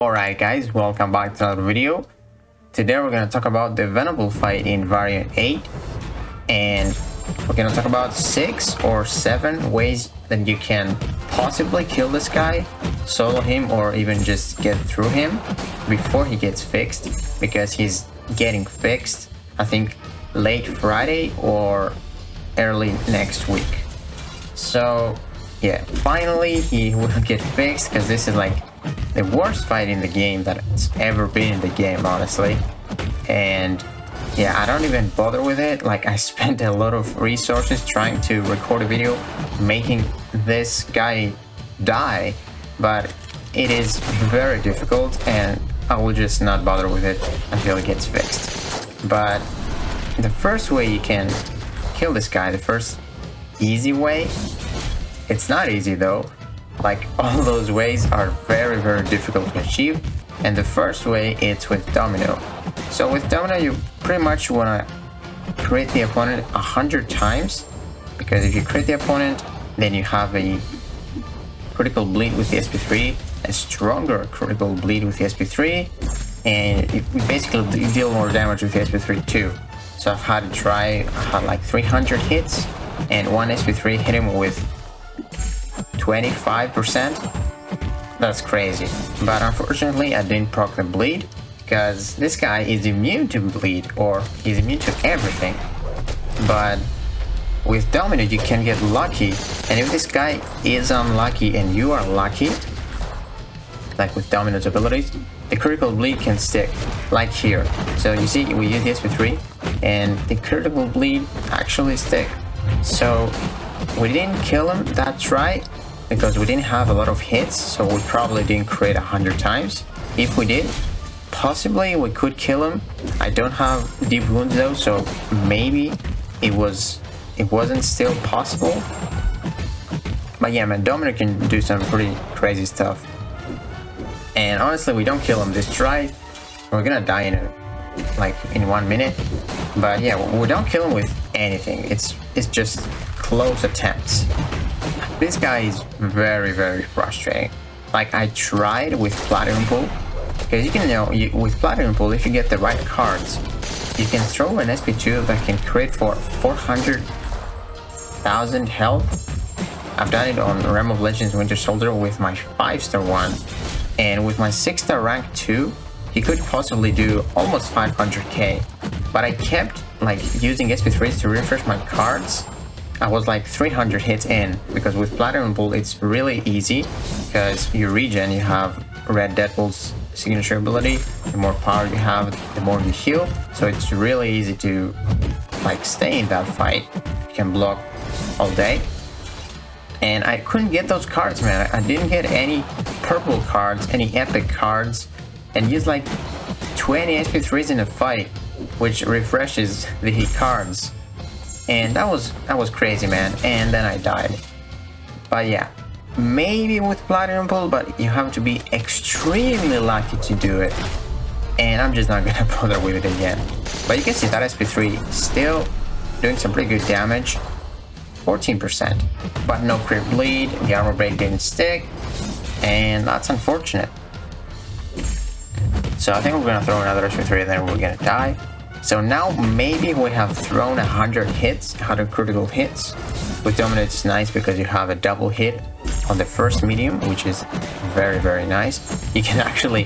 Alright guys, welcome back to another video. Today we're going to talk about the Venable fight in variant 8, and we're going to talk about 6 or 7 ways that you can possibly kill this guy, solo him, or even just get through him before he gets fixed, because he's getting fixed I think late Friday or early next week. So yeah, finally he will get fixed, because this is like the worst fight in the game that's ever been in the game, honestly. And yeah, I don't even bother with it. Like, I spent a lot of resources trying to record a video making this guy die, but it is very difficult and I will just not bother with it until it gets fixed. But the first way you can kill this guy, the first easy way, it's not easy though. Like, all those ways are very difficult to achieve, and the first way it's with Domino. So with Domino, you pretty much want to crit the opponent 100 times, because if you crit the opponent, then you have a critical bleed with the SP3, a stronger critical bleed with the SP3, and you basically deal more damage with the SP3 too. So I've had to try, I had like 300 hits, and one SP3 hit him with 25%. That's crazy. But unfortunately I didn't proc the bleed, because this guy is immune to bleed, or he's immune to everything. But with Domino you can get lucky, and if this guy is unlucky and you are lucky, like with Domino's abilities, the critical bleed can stick, like here. So you see, we use the SP3 and the critical bleed actually stick. So we didn't kill him that try, because we didn't have a lot of hits, so we probably didn't crit 100 times. If we did, possibly we could kill him. I don't have deep wounds though, so maybe it wasn't still possible. But yeah, man, Domino can do some pretty crazy stuff. And honestly, we don't kill him this try, we're gonna die in 1 minute. But yeah, we don't kill him with anything. It's just close attempts. This guy is very frustrating. Like, I tried with Platinum Pool, because you can with Platinum Pool, if you get the right cards, you can throw an SP2 that can crit for 400,000 health. I've done it on Realm of Legends Winter Soldier with my 5-star one, and with my 6-star rank 2, he could possibly do almost 500k. But I kept like using SP3s to refresh my cards. I was like 300 hits in, because with Platinum Pool it's really easy, because you regen, you have Red Deadpool's signature ability. The more power you have, the more you heal, so it's really easy to like stay in that fight. You can block all day. And I couldn't get those cards, man. I didn't get any purple cards, any epic cards, and use like 20 SP3s in a fight, which refreshes the cards. And that was crazy, man. And then I died. But yeah, maybe with Platinum Pool, but you have to be extremely lucky to do it. And I'm just not gonna bother with it again. But you can see that SP3 still doing some pretty good damage. 14%. But no crit bleed, the armor break didn't stick, and that's unfortunate. So I think we're gonna throw another SP3 and then we're gonna die. So now maybe we have thrown 100 hits, 100 critical hits. With Domino it's nice because you have a double hit on the first medium, which is very nice. You can actually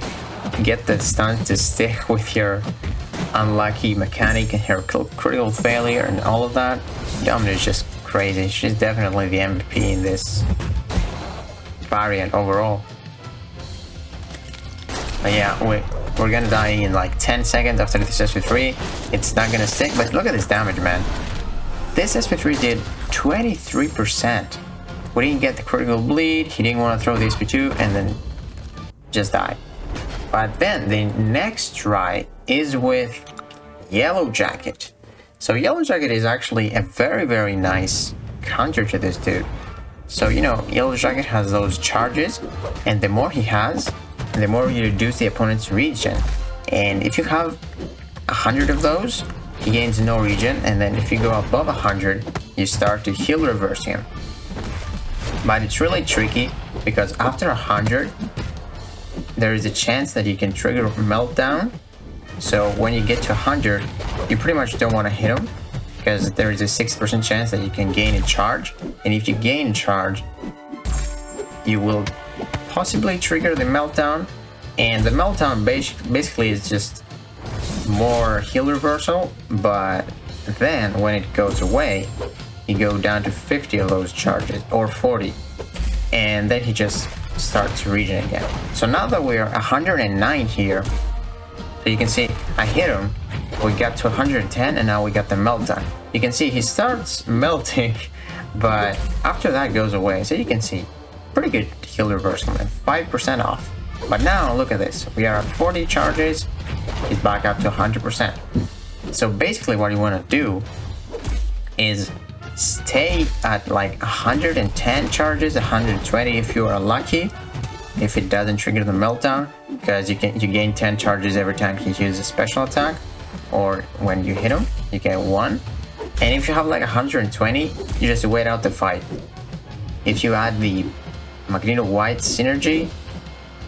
get the stun to stick with your unlucky mechanic and your critical failure and all of that. Domino is just crazy. She's definitely the MVP in this variant overall. But yeah, we're gonna die in like 10 seconds after this SP3. It's not gonna stick, but look at this damage, man. This SP3 did 23%. We didn't get the critical bleed, he didn't want to throw the SP2, and then just died. But then the next try is with Yellowjacket. So Yellowjacket is actually a very nice counter to this dude. So, you know, Yellowjacket has those charges, and the more he has, the more you reduce the opponent's regen. And if you have 100 of those, he gains no regen, and then if you go above 100, you start to heal reverse him. But it's really tricky, because after 100, there is a chance that you can trigger meltdown. So when you get to 100, you pretty much don't want to hit him, because there is a 6% chance that you can gain a charge. And if you gain a charge, you will possibly trigger the meltdown. And the meltdown basically is just more heal reversal, but then when it goes away, you go down to 50 of those charges, or 40, and then he just starts to regen again. So now that we're 109 here, so you can see I hit him, we got to 110, and now we got the meltdown. You can see he starts melting, but after that goes away. So you can see pretty good heal reversal, and 5% off. But now look at this, we are at 40 charges, he's back up to 100%. So basically what you want to do is stay at like 110 charges, 120 if you are lucky, if it doesn't trigger the meltdown, because you gain 10 charges every time he uses a special attack, or when you hit him you get 1. And if you have like 120, you just wait out the fight. If you add the Magneto White synergy,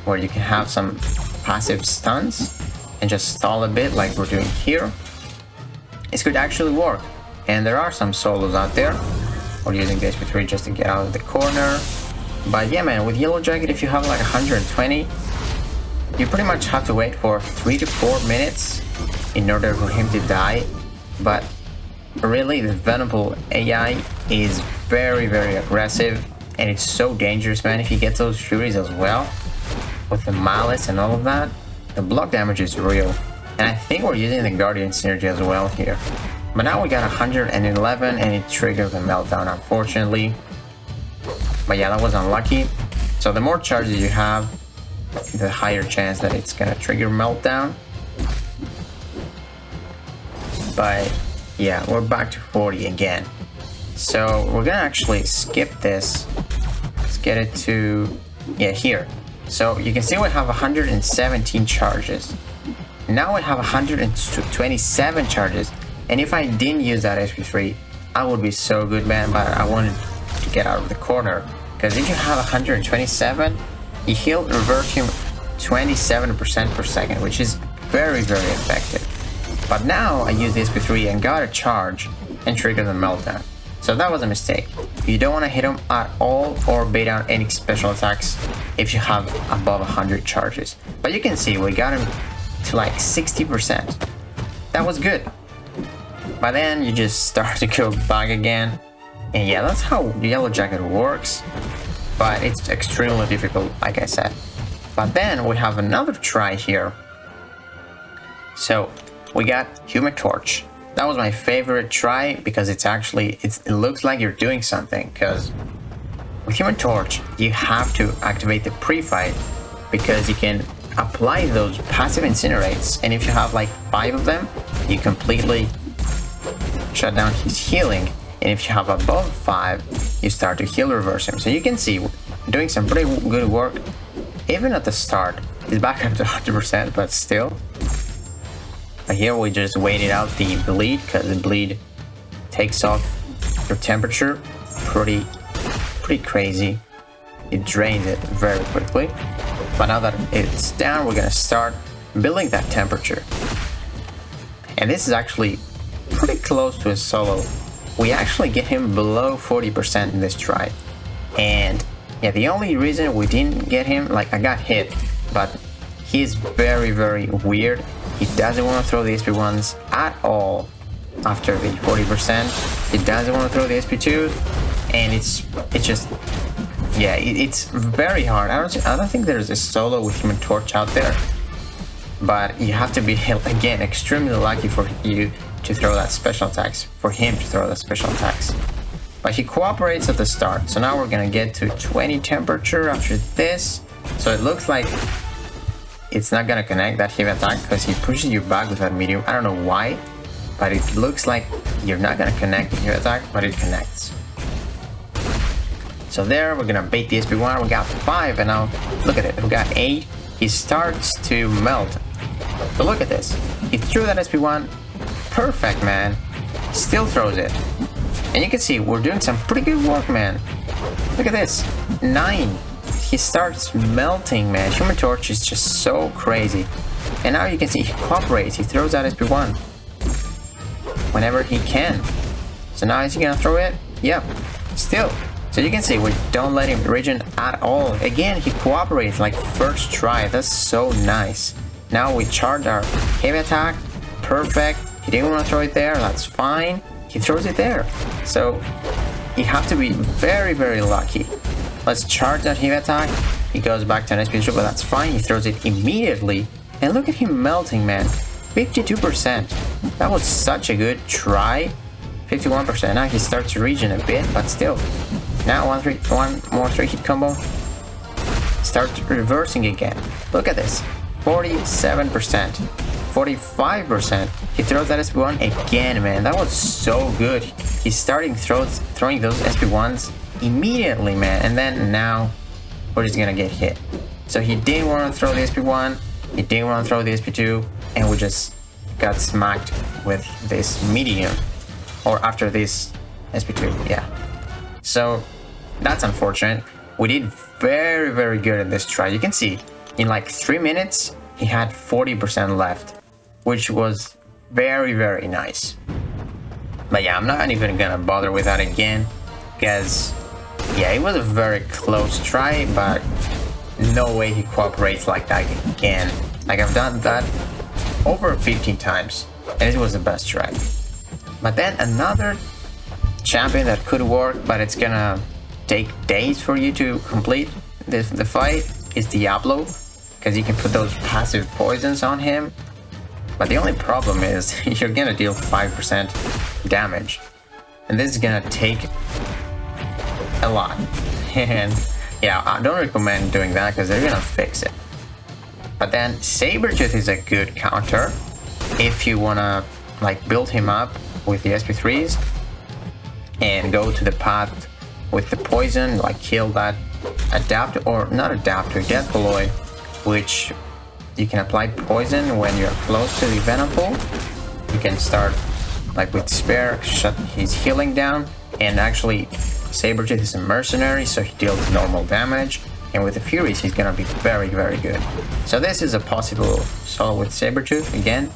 where you can have some passive stuns and just stall a bit like we're doing here, this could actually work. And there are some solos out there. We're using the SP3 just to get out of the corner. But yeah man, with Yellowjacket, if you have like 120, you pretty much have to wait for 3 to 4 minutes in order for him to die. But really, the Venable AI is very aggressive, and it's so dangerous, man. If you get those Furies as well, with the Malice and all of that, the block damage is real. And I think we're using the Guardian synergy as well here. But now we got 111, and it triggered the meltdown, unfortunately. But yeah, that was unlucky. So the more charges you have, the higher chance that it's gonna trigger meltdown. But yeah, we're back to 40 again. So we're gonna actually skip this. Let's get it to, yeah, here. So you can see we have 117 charges. Now we have 127 charges. And if I didn't use that SP3, I would be so good, man. But I wanted to get out of the corner, because if you have 127, you heal reverse him 27% per second, which is very effective. But now I use the SP3 and got a charge and trigger the meltdown. So that was a mistake. You don't want to hit him at all or bait out any special attacks if you have above 100 charges. But you can see we got him to like 60%. That was good. But then you just start to go back again. And yeah, that's how Yellowjacket works. But it's extremely difficult, like I said. But then we have another try here. So we got Human Torch. That was my favorite try, because it's actually, it looks like you're doing something. Because with Human Torch, you have to activate the pre-fight, because you can apply those passive incinerates, and if you have like 5 of them, you completely shut down his healing. And if you have above 5, you start to heal reverse him. So you can see doing some pretty good work. Even at the start, he's back up to 100%, but still. But here we just waited out the bleed, because the bleed takes off your temperature pretty crazy. It drains it very quickly. But now that it's down, we're gonna start building that temperature. And this is actually pretty close to a solo. We actually get him below 40% in this try. And yeah, the only reason we didn't get him, like I got hit, but he's very weird. He doesn't want to throw the SP1s at all after the 40%. He doesn't want to throw the SP2s, and it's just, yeah, it's very hard. I don't think there's a solo with Human Torch out there, but you have to be, again, extremely lucky for you to throw that special attacks, for him to throw that special attacks. But he cooperates at the start. So now we're gonna get to 20 temperature after this. So it looks like it's not gonna connect that heavy attack, because he pushes you back with that medium. I don't know why, but it looks like you're not gonna connect the heavy attack, but it connects. So there, we're gonna bait the SP1. We got 5, and now look at it, we got 8. He starts to melt. But look at this, he threw that SP1, perfect, man. Still throws it. And you can see we're doing some pretty good work, man. Look at this, 9 he starts melting, man. Human Torch is just so crazy. And now you can see he cooperates. He throws out SP1 whenever he can. So now is he gonna throw it? Yep. Still. So you can see we don't let him regen at all. Again, he cooperates like first try. That's so nice. Now we charge our heavy attack. Perfect. He didn't want to throw it there. That's fine. He throws it there. So you have to be very, very lucky. Let's charge that heavy attack. He goes back to an SP2, but that's fine. He throws it immediately. And look at him melting, man. 52%. That was such a good try. 51%. Now he starts to regen a bit, but still. Now one more 3-hit combo. Start reversing again. Look at this. 47%. 45%. He throws that SP1 again, man. That was so good. He's starting throwing those SP1s immediately, man. And then now we're just gonna get hit. So he didn't want to throw the SP1. He didn't want to throw the SP2. And we just got smacked with this medium. Or after this SP2, yeah. So that's unfortunate. We did very, very good in this try. You can see in like 3 minutes, he had 40% left, which was very, very nice. But yeah, I'm not even gonna bother with that again, because yeah, it was a very close try, but no way he cooperates like that again. Like, I've done that over 15 times, and it was the best try. But then another champion that could work, but it's gonna take days for you to complete the fight, is Diablo, because you can put those passive poisons on him. But the only problem is you're gonna deal 5% damage, and this is gonna take a lot. And yeah, I don't recommend doing that because they're gonna fix it. But then Sabretooth is a good counter if you wanna like build him up with the SP3s and go to the path with the poison, like kill that adapter, or not adapter, Deathpolloy, which you can apply poison when you're close to the Venompool. You can start like with Spare, shut his healing down, and actually Sabretooth is a mercenary, so he deals normal damage, and with the Furies he's gonna be very, very good. So this is a possible solve with Sabretooth again,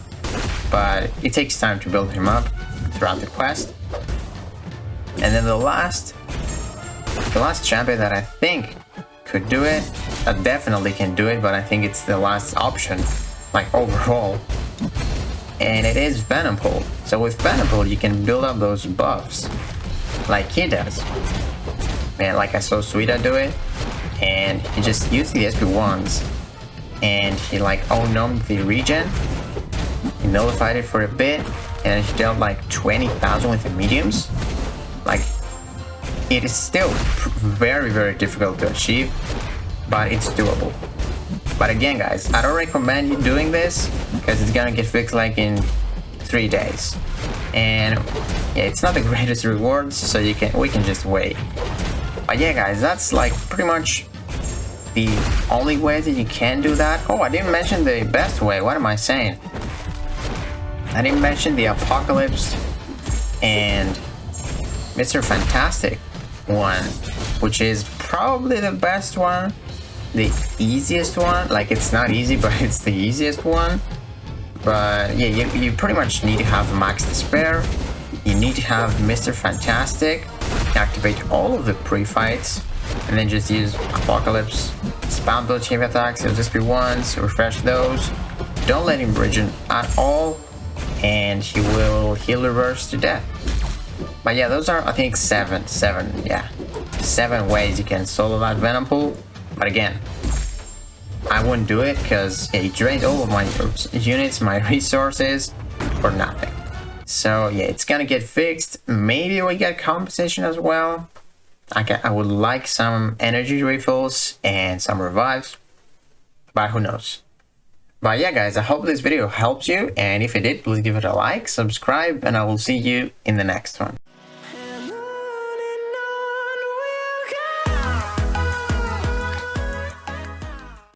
but it takes time to build him up throughout the quest. And then the last champion that I think could do it, definitely can do it, but I think it's the last option, like overall, and it is Venompool. So with Venompool you can build up those buffs like he does. Man, like I saw Suida do it, and he just used the SP1s and he like oh-nommed the regen. He nullified it for a bit, and he dealt like 20,000 with the mediums. Like, it is still very, very difficult to achieve, but it's doable. But again, guys, I don't recommend you doing this because it's gonna get fixed like in 3 days, and yeah, it's not the greatest rewards, so we can just wait. But yeah, guys, that's like pretty much the only way that you can do that. Oh, I didn't mention the best way. What am I saying? I didn't mention the Apocalypse and Mr. Fantastic one, which is probably the best one, the easiest one. Like, it's not easy, but it's the easiest one. But yeah, you pretty much need to have Max Despair. You need to have Mr. Fantastic, activate all of the pre-fights, and then just use Apocalypse, spam those chain attacks, it'll just be once, refresh those. Don't let him regen at all, and he will heal reverse to death. But yeah, those are, I think, seven ways you can solo that Venompool. But again, I wouldn't do it because it drained all of my units, my resources, for nothing. So yeah, it's gonna get fixed. Maybe we get compensation as well. I would like some energy refills and some revives, but who knows. But yeah, guys, I hope this video helps you, and if it did, please give it a like, subscribe, and I will see you in the next one.